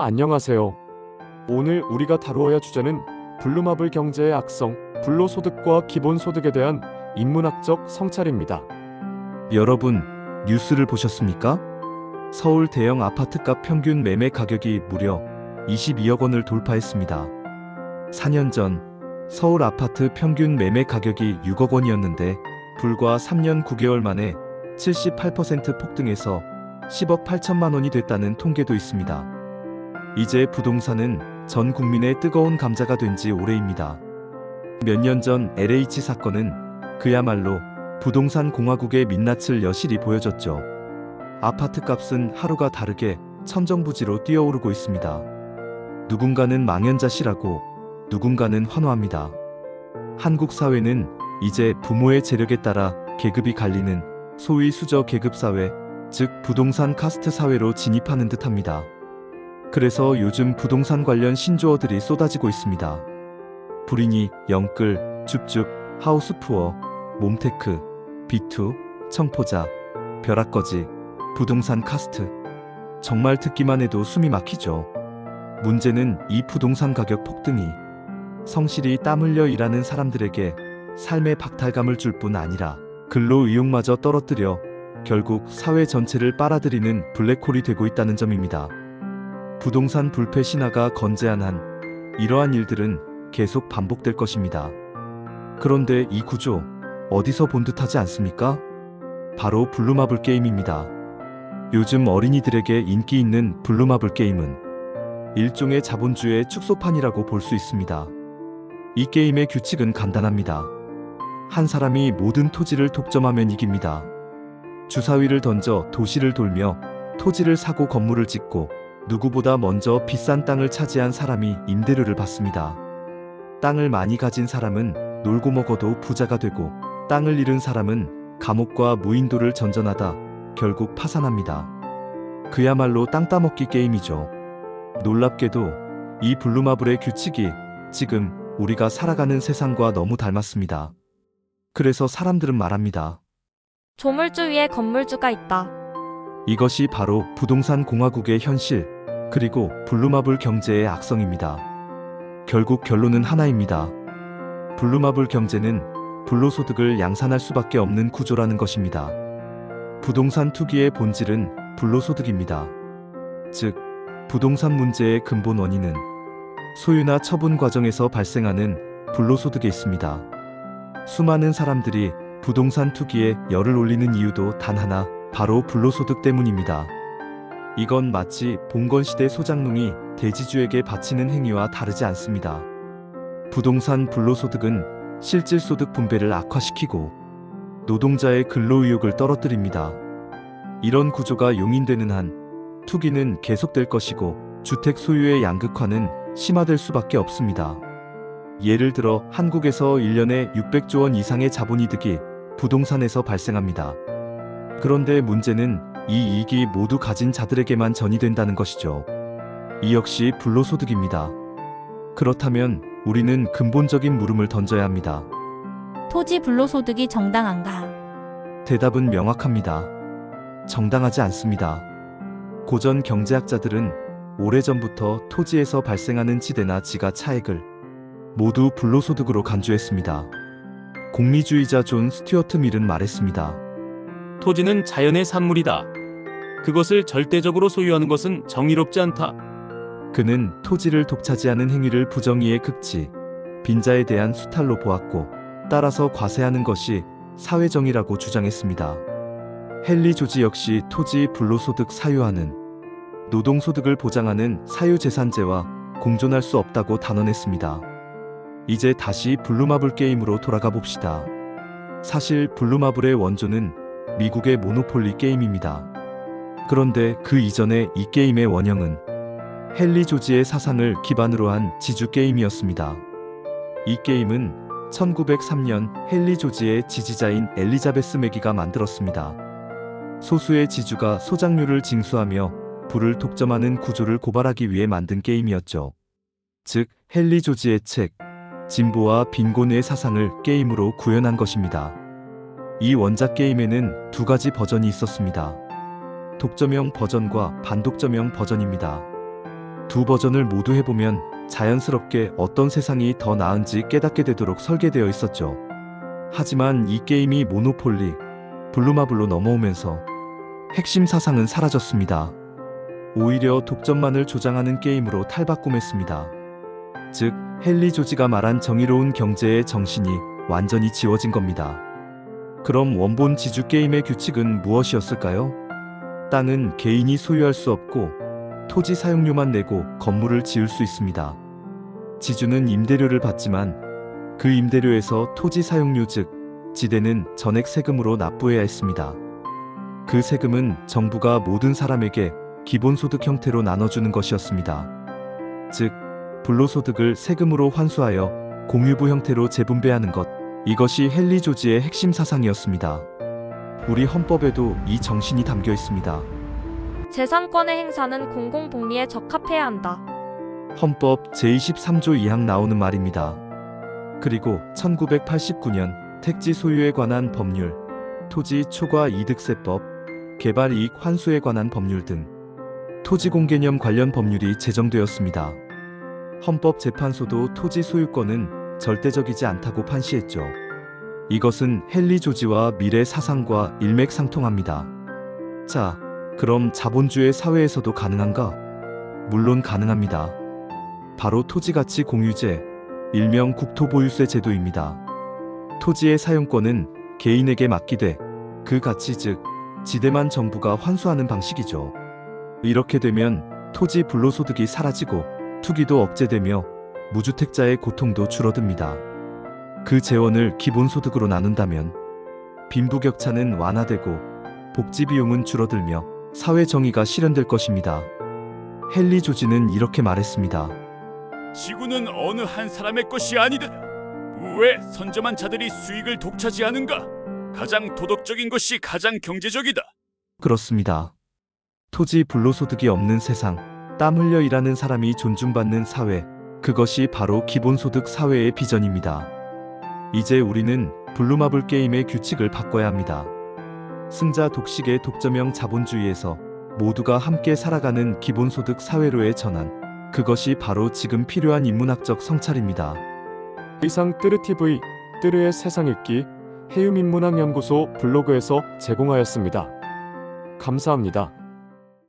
안녕하세요. 오늘 우리가 다루어야 주제는 블루마블 경제의 악성, 불로소득과 기본소득에 대한 인문학적 성찰입니다. 여러분, 뉴스를 보셨습니까? 서울 대형 아파트값 평균 매매 가격이 무려 22억 원을 돌파했습니다. 4년 전 서울 아파트 평균 매매 가격이 6억 원이었는데 불과 3년 9개월 만에 78% 폭등해서 10억 8천만 원이 됐다는 통계도 있습니다. 이제 부동산은 전 국민의 뜨거운 감자가 된 지 오래입니다. 몇 년 전 LH 사건은 그야말로 부동산 공화국의 민낯을 여실히 보여줬죠. 아파트 값은 하루가 다르게 천정부지로 뛰어오르고 있습니다. 누군가는 망연자실하고 누군가는 환호합니다. 한국 사회는 이제 부모의 재력에 따라 계급이 갈리는 소위 수저 계급 사회, 즉 부동산 카스트 사회로 진입하는 듯합니다. 그래서 요즘 부동산 관련 신조어들이 쏟아지고 있습니다. 브리니, 영끌, 줍줍, 하우스푸어, 몬테크, 비투, 청포자, 벼락거지, 부동산 카스트. 정말 듣기만 해도 숨이 막히죠. 문제는 이 부동산 가격 폭등이 성실히 땀 흘려 일하는 사람들에게 삶의 박탈감을 줄 뿐 아니라 근로 의욕마저 떨어뜨려 결국 사회 전체를 빨아들이는 블랙홀이 되고 있다는 점입니다. 부동산 불패 신화가 건재한 한 이러한 일들은 계속 반복될 것입니다. 그런데 이 구조 어디서 본 듯하지 않습니까? 바로 블루마블 게임입니다. 요즘 어린이들에게 인기 있는 블루마블 게임은 일종의 자본주의의 축소판이라고 볼 수 있습니다. 이 게임의 규칙은 간단합니다. 한 사람이 모든 토지를 독점하면 이깁니다. 주사위를 던져 도시를 돌며 토지를 사고 건물을 짓고 누구보다 먼저 비싼 땅을 차지한 사람이 임대료를 받습니다. 땅을 많이 가진 사람은 놀고 먹어도 부자가 되고 땅을 잃은 사람은 감옥과 무인도를 전전하다 결국 파산합니다. 그야말로 땅 따먹기 게임이죠. 놀랍게도 이 블루마블의 규칙이 지금 우리가 살아가는 세상과 너무 닮았습니다. 그래서 사람들은 말합니다. 조물주 위에 건물주가 있다. 이것이 바로 부동산 공화국의 현실, 그리고 블루마블 경제의 악성입니다. 결국 결론은 하나입니다. 블루마블 경제는 불로소득을 양산할 수밖에 없는 구조라는 것입니다. 부동산 투기의 본질은 불로소득입니다. 즉, 부동산 문제의 근본 원인은 소유나 처분 과정에서 발생하는 불로소득에 있습니다. 수많은 사람들이 부동산 투기에 열을 올리는 이유도 단 하나, 바로 불로소득 때문입니다. 이건 마치 봉건시대 소장농이 대지주에게 바치는 행위와 다르지 않습니다. 부동산 불로소득은 실질소득 분배를 악화시키고 노동자의 근로의욕을 떨어뜨립니다. 이런 구조가 용인되는 한 투기는 계속될 것이고 주택 소유의 양극화는 심화될 수밖에 없습니다. 예를 들어 한국에서 1년에 600조 원 이상의 자본이득이 부동산에서 발생합니다. 그런데 문제는 이 이익이 모두 가진 자들에게만 전이된다는 것이죠. 이 역시 불로소득입니다. 그렇다면 우리는 근본적인 물음을 던져야 합니다. 토지 불로소득이 정당한가? 대답은 명확합니다. 정당하지 않습니다. 고전 경제학자들은 오래전부터 토지에서 발생하는 지대나 지가 차액을 모두 불로소득으로 간주했습니다. 공리주의자 존 스튜어트 밀은 말했습니다. 토지는 자연의 산물이다. 그것을 절대적으로 소유하는 것은 정의롭지 않다. 그는 토지를 독차지하는 행위를 부정의의 극치, 빈자에 대한 수탈로 보았고 따라서 과세하는 것이 사회정의라고 주장했습니다. 헨리 조지 역시 토지 불로소득 사유화는 노동소득을 보장하는 사유재산제와 공존할 수 없다고 단언했습니다. 이제 다시 블루마블 게임으로 돌아가 봅시다. 사실 블루마블의 원조는 미국의 모노폴리 게임입니다. 그런데 그 이전에 이 게임의 원형은 헨리 조지의 사상을 기반으로 한 지주 게임이었습니다. 이 게임은 1903년 헨리 조지의 지지자인 엘리자베스 매기가 만들었습니다. 소수의 지주가 소작류를 징수하며 부를 독점하는 구조를 고발하기 위해 만든 게임이었죠. 즉, 헨리 조지의 책 진보와 빈곤의 사상을 게임으로 구현한 것입니다. 이 원작 게임에는 두 가지 버전이 있었습니다. 독점형 버전과 반독점형 버전입니다. 두 버전을 모두 해보면 자연스럽게 어떤 세상이 더 나은지 깨닫게 되도록 설계되어 있었죠. 하지만 이 게임이 모노폴리, 블루마블로 넘어오면서 핵심 사상은 사라졌습니다. 오히려 독점만을 조장하는 게임으로 탈바꿈했습니다. 즉, 헨리 조지가 말한 정의로운 경제의 정신이 완전히 지워진 겁니다. 그럼 원본 지주 게임의 규칙은 무엇이었을까요? 땅은 개인이 소유할 수 없고 토지 사용료만 내고 건물을 지을 수 있습니다. 지주는 임대료를 받지만 그 임대료에서 토지 사용료 즉 지대는 전액 세금으로 납부해야 했습니다. 그 세금은 정부가 모든 사람에게 기본소득 형태로 나눠주는 것이었습니다. 즉, 불로소득을 세금으로 환수하여 공유부 형태로 재분배하는 것, 이것이 헨리 조지의 핵심 사상이었습니다. 우리 헌법에도 이 정신이 담겨 있습니다. 재산권의 행사는 공공복리에 적합해야 한다. 헌법 제23조 2항 나오는 말입니다. 그리고 1989년 택지 소유에 관한 법률, 토지 초과 이득세법, 개발이익 환수에 관한 법률 등 토지공개념 관련 법률이 제정되었습니다. 헌법재판소도 토지 소유권은 절대적이지 않다고 판시했죠. 이것은 헨리 조지와 미래 사상과 일맥상통합니다. 자, 그럼 자본주의 사회에서도 가능한가? 물론 가능합니다. 바로 토지가치 공유제, 일명 국토보유세 제도입니다. 토지의 사용권은 개인에게 맡기되 그 가치 즉 지대만 정부가 환수하는 방식이죠. 이렇게 되면 토지 불로소득이 사라지고 투기도 억제되며 무주택자의 고통도 줄어듭니다. 그 재원을 기본소득으로 나눈다면 빈부격차는 완화되고 복지 비용은 줄어들며 사회 정의가 실현될 것입니다. 헨리 조지는 이렇게 말했습니다. 지구는 어느 한 사람의 것이 아니다. 왜 선점한 자들이 수익을 독차지하는가? 가장 도덕적인 것이 가장 경제적이다. 그렇습니다. 토지 불로소득이 없는 세상, 땀 흘려 일하는 사람이 존중받는 사회, 그것이 바로 기본소득 사회의 비전입니다. 이제 우리는 블루마블 게임의 규칙을 바꿔야 합니다. 승자 독식의 독점형 자본주의에서 모두가 함께 살아가는 기본소득 사회로의 전환, 그것이 바로 지금 필요한 인문학적 성찰입니다. 이상 뜨르TV, 뜨르의 세상 읽기, 해움인문학연구소 블로그에서 제공하였습니다. 감사합니다.